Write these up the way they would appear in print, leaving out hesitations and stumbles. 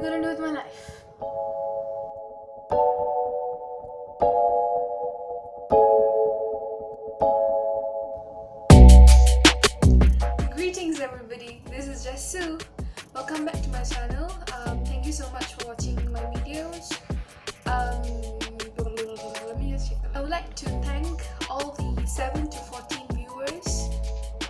I gonna do with my life? Greetings everybody, this is Jessu. Welcome back to my channel. Thank you so much for watching my videos. Let me just check. I would like to thank all the 7 to 14 viewers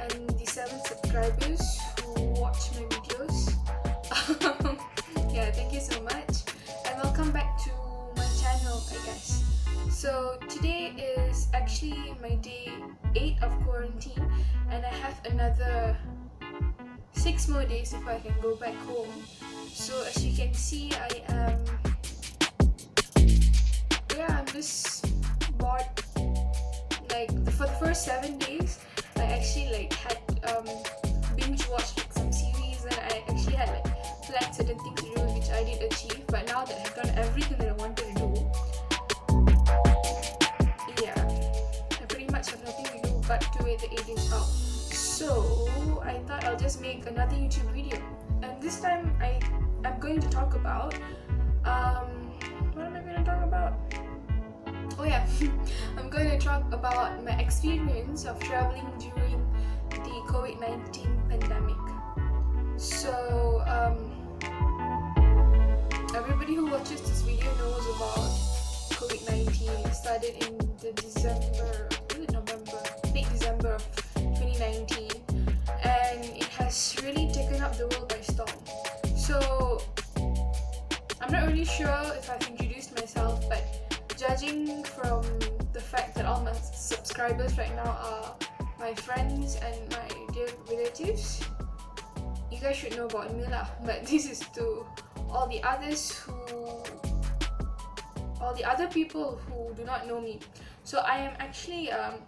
and the 7 subscribers who watch my videos. Yeah, thank you so much and welcome back to my channel, I guess. So today is actually my day 8 of quarantine and I have another 6 more days before I can go back home. So as you can see, I'm just bored. For the first 7 days I actually had binge watched some series and I actually had planned certain things to do which I did achieve, but now that I've done everything that I wanted to do, I pretty much have nothing to do but to wait the 8 days out. So I thought I'll just make another YouTube video, and this time I'm going to talk about what am I going to talk about? Oh yeah, I'm going to talk about my experience of traveling during the COVID-19 pandemic. So everybody who watches this video knows about COVID-19. It started in the late December of 2019, and it has really taken up the world by storm. So I'm not really sure if I've introduced myself, but judging from the fact that all my subscribers right now are my friends and my dear relatives, you guys should know about me lah. But this is to all the other people who do not know me. So I am actually a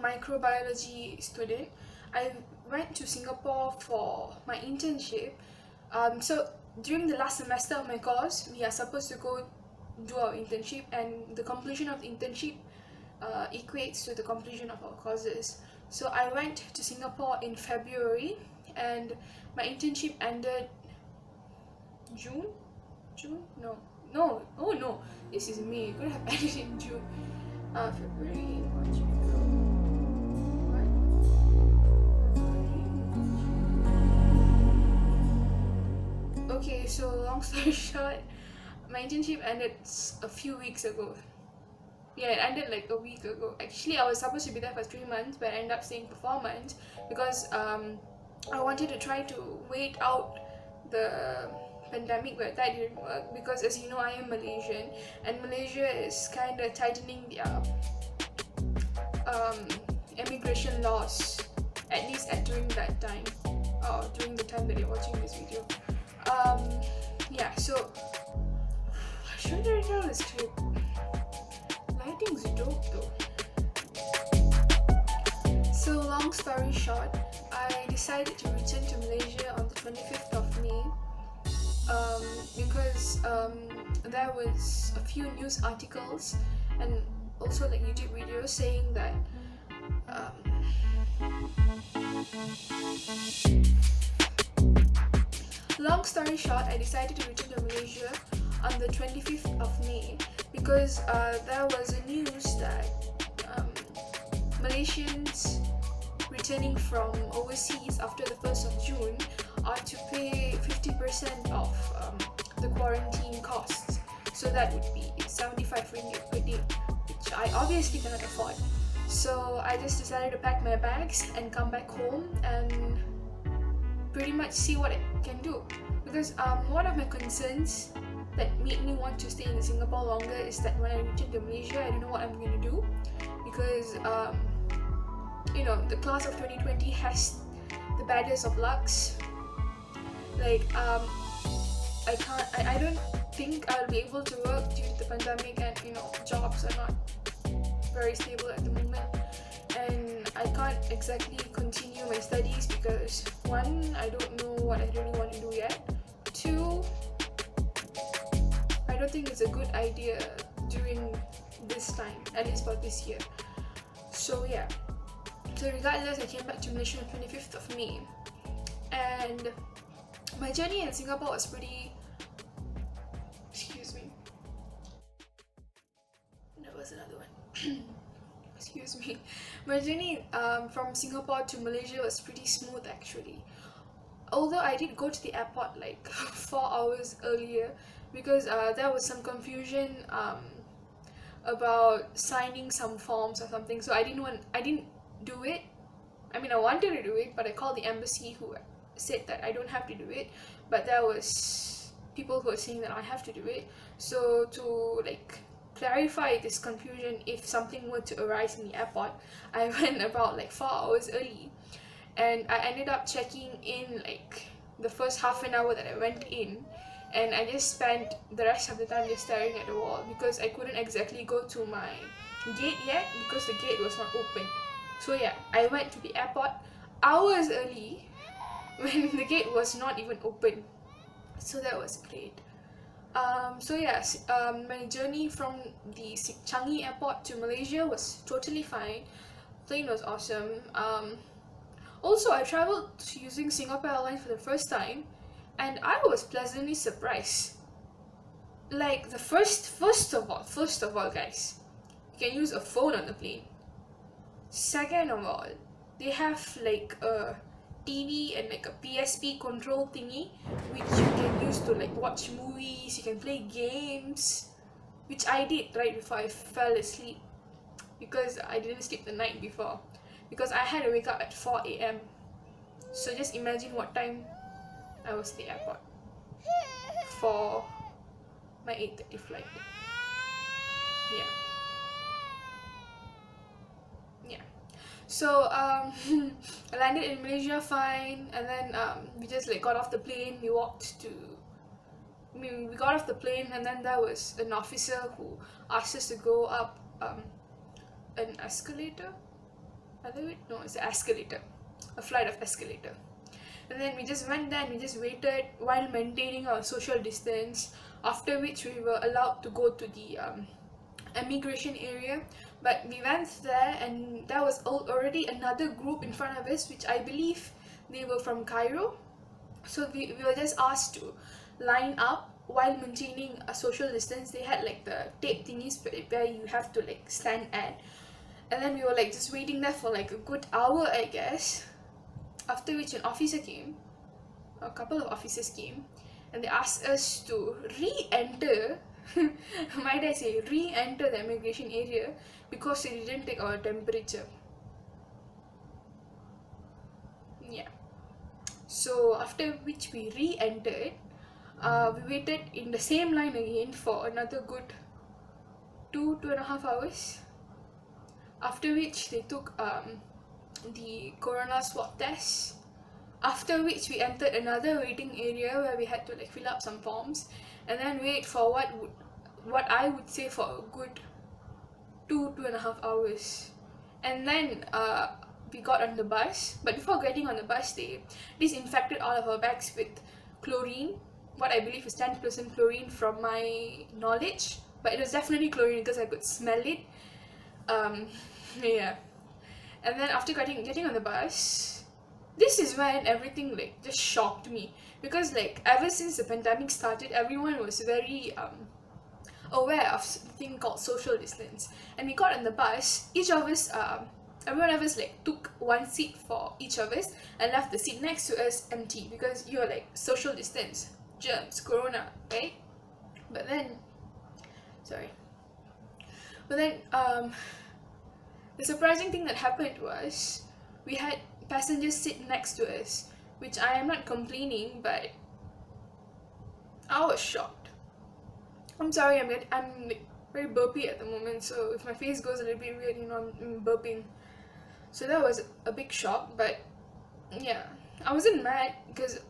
microbiology student. I went to Singapore for my internship. So during the last semester of my course, we are supposed to go do our internship, and the completion of the internship equates to the completion of our courses. So I went to Singapore in February, and my internship ended June? No, this is May. It could have ended in June. February, March, April. Okay, so long story short, my internship ended a few weeks ago. Yeah, it ended a week ago. Actually, I was supposed to be there for 3 months, but I ended up staying for 4 months because I wanted to try to wait out the pandemic, but that didn't work because, as you know, I am Malaysian, and Malaysia is kind of tightening their immigration laws, at least during that time, or during the time that you're watching this video. So should I tell the script? Lighting's dope though. So long story short, I decided to return to Malaysia on the 25th of May because there was a few news articles and also YouTube videos saying that long story short, I decided to return to Malaysia on the 25th of May because there was a news that Malaysians returning from overseas after the 1st of June are to pay 50% of the quarantine costs. So that would be 75 ringgit per day, which I obviously cannot afford. So I just decided to pack my bags and come back home and pretty much see what I can do, because one of my concerns that made me want to stay in Singapore longer is that when I return to Malaysia, I don't know what I'm going to do because the class of 2020 has the baddest of lucks. I don't think I'll be able to work due to the pandemic, and jobs are not very stable at the moment, and I can't exactly continue my studies because 1, I don't know what I really want to do yet. 2, I don't think it's a good idea during this time, at least for this year. So regardless, I came back to Malaysia on 25th of May, and my journey in Singapore was pretty My journey from Singapore to Malaysia was pretty smooth actually. Although I did go to the airport like 4 hours earlier because there was some confusion about signing some forms or something. So I didn't do it. I mean, I wanted to do it, but I called the embassy who said that I don't have to do it. But there was people who were saying that I have to do it. So to like clarify this confusion, if something were to arise in the airport, I went about like 4 hours early, and I ended up checking in like the first half an hour that I went in, and I just spent the rest of the time just staring at the wall because I couldn't exactly go to my gate yet because the gate was not open. So yeah, I went to the airport hours early when the gate was not even open. So that was great. So yes, my journey from the Changi airport to Malaysia was totally fine. Plane was awesome. Also, I traveled using Singapore Airlines for the first time, and I was pleasantly surprised. Like the first of all, guys, you can use a phone on the plane. Second of all, they have like a TV and like a PSP control thingy which you can use to like watch movies, you can play games, which I did right before I fell asleep because I didn't sleep the night before because I had to wake up at 4 a.m. So just imagine what time I was at the airport for my 8:30 flight. Yeah. So I landed in Malaysia fine, and then we just like got off the plane. We got off the plane, and then there was an officer who asked us to go up an escalator. No, it's an escalator, a flight of escalator. And then we just went there and we just waited while maintaining our social distance. After which we were allowed to go to the immigration area, but we went there and there was already another group in front of us, which I believe they were from Cairo. So we were just asked to line up while maintaining a social distance. They had like the tape thingies where you have to like stand at, and then we were like just waiting there for like a good hour, I guess. After which a couple of officers came, and they asked us to re-enter might I say re-enter the immigration area because they didn't take our temperature. Yeah. So after which we re-entered, we waited in the same line again for another good 2.5 hours. After which they took the corona swab test. After which we entered another waiting area where we had to like fill up some forms and then wait for what I would say for a good 2.5 hours. And then we got on the bus, but before getting on the bus they disinfected all of our bags with chlorine, what I believe is 10% chlorine from my knowledge, but it was definitely chlorine because I could smell it. Yeah. And then after getting on the bus, this is when everything like just shocked me, because like ever since the pandemic started, everyone was very aware of the thing called social distance. And we got on the bus, each of us everyone of us like took one seat for each of us and left the seat next to us empty because you're like social distance, germs, corona, right? But then the surprising thing that happened was we had passengers sit next to us, which I am not complaining, but I was shocked. I'm sorry, I'm like very burpy at the moment, so if my face goes a little bit weird, I'm burping. So that was a big shock, but yeah, I wasn't mad because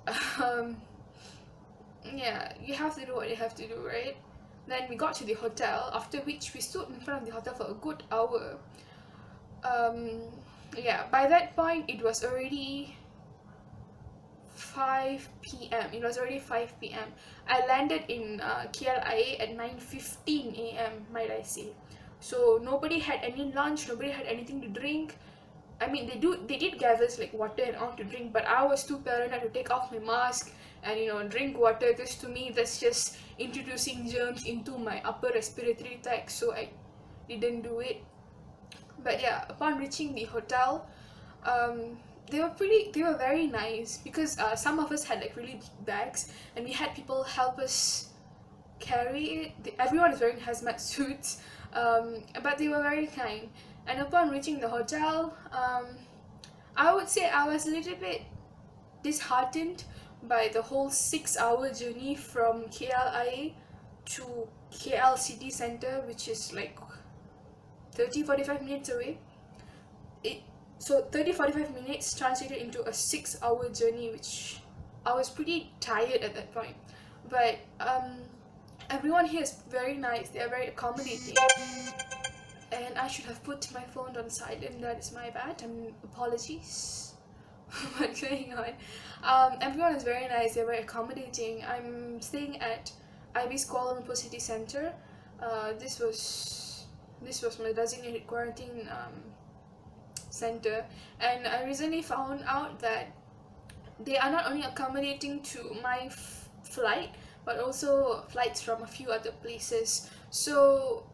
yeah, you have to do what you have to do, right? Then we got to the hotel, after which we stood in front of the hotel for a good hour. Yeah, by that point it was already 5 p.m. It was already 5 p.m. I landed in KLIA at 9:15 a.m. might I say. So nobody had any lunch, nobody had anything to drink. I mean, they did gather like water and all to drink, but I was too paranoid to take off my mask and drink water, because to me that's just introducing germs into my upper respiratory tract, so I didn't do it. But yeah, upon reaching the hotel, they were very nice, because some of us had like really big bags, and we had people help us carry it. Everyone is wearing hazmat suits, but they were very kind. And upon reaching the hotel, I would say I was a little bit disheartened by the whole 6-hour journey from KLIA to KL city center, which is like 30-45 minutes away. So 30-45 minutes translated into a 6-hour journey, which I was pretty tired at that point. But everyone here is very nice, they are very accommodating. And I should have put my phone on silent, that is my bad, and apologies. What's going on? Everyone is very nice, they're very accommodating. I'm staying at IB's Kuala Lumpur City Centre. This was my designated quarantine center, and I recently found out that they are not only accommodating to my flight, but also flights from a few other places. So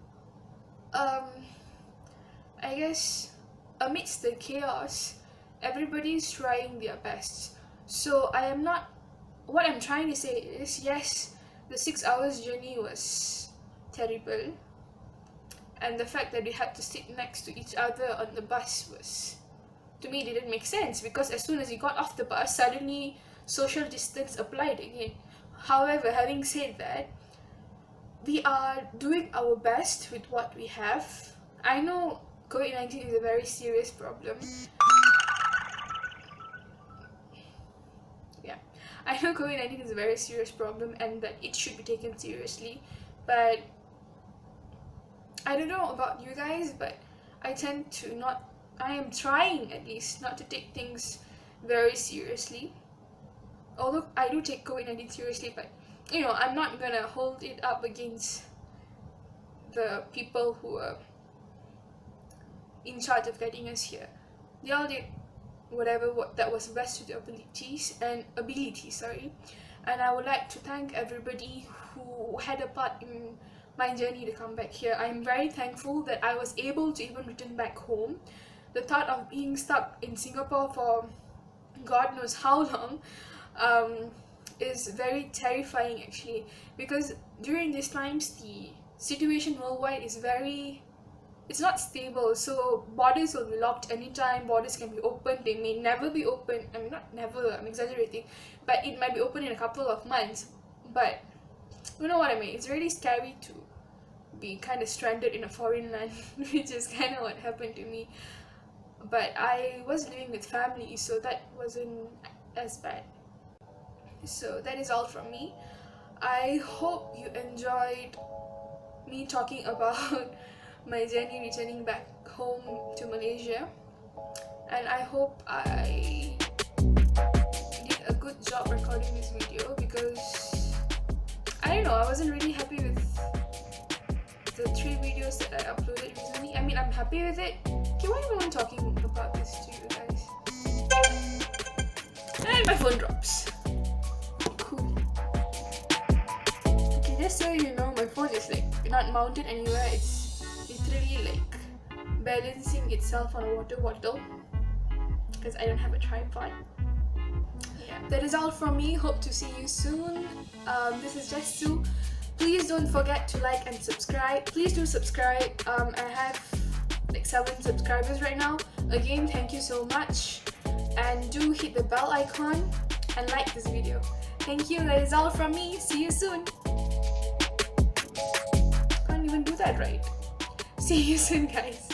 I guess amidst the chaos, everybody's trying their best. So what I'm trying to say is, yes, the 6 hours journey was terrible, and the fact that we had to sit next to each other on the bus was, to me, didn't make sense, because as soon as we got off the bus, suddenly social distance applied again. However, having said that, we are doing our best with what we have. I know COVID-19 is a very serious problem. Yeah, I know COVID-19 is a very serious problem and that it should be taken seriously, but I don't know about you guys, but I am trying at least not to take things very seriously. Although I do take COVID-19 seriously, but I'm not gonna hold it up against the people who are in charge of getting us here. They all did whatever that was best to their abilities, and I would like to thank everybody who had a part in my journey to come back here. I'm very thankful that I was able to even return back home. The thought of being stuck in Singapore for God knows how long is very terrifying, actually, because during these times the situation worldwide is it's not stable. So borders will be locked anytime, borders can be open, they may never be open. I mean, not never, I'm exaggerating, but it might be open in a couple of months. But you know what I mean, it's really scary to be kind of stranded in a foreign land, which is kind of what happened to me. But I was living with family, so that wasn't as bad. So that is all from me. I hope you enjoyed me talking about my journey returning back home to Malaysia, and I hope I did a good job recording this video, because I don't know, I wasn't really happy with the 3 videos that I uploaded recently. I mean, I'm happy with it. Okay, why am I talking about this to you guys? And my phone drops. Cool. Okay, just so you know, my phone is like not mounted anywhere. It's literally like balancing itself on a water bottle, because I don't have a tripod. Yeah, that is all from me. Hope to see you soon. This is Just Sue. Please don't forget to like and subscribe. Please do subscribe. I have like 7 subscribers right now. Again, thank you so much, and do hit the bell icon and like this video. Thank you. That is all from me. See you soon. Can't even do that right. See you soon, guys.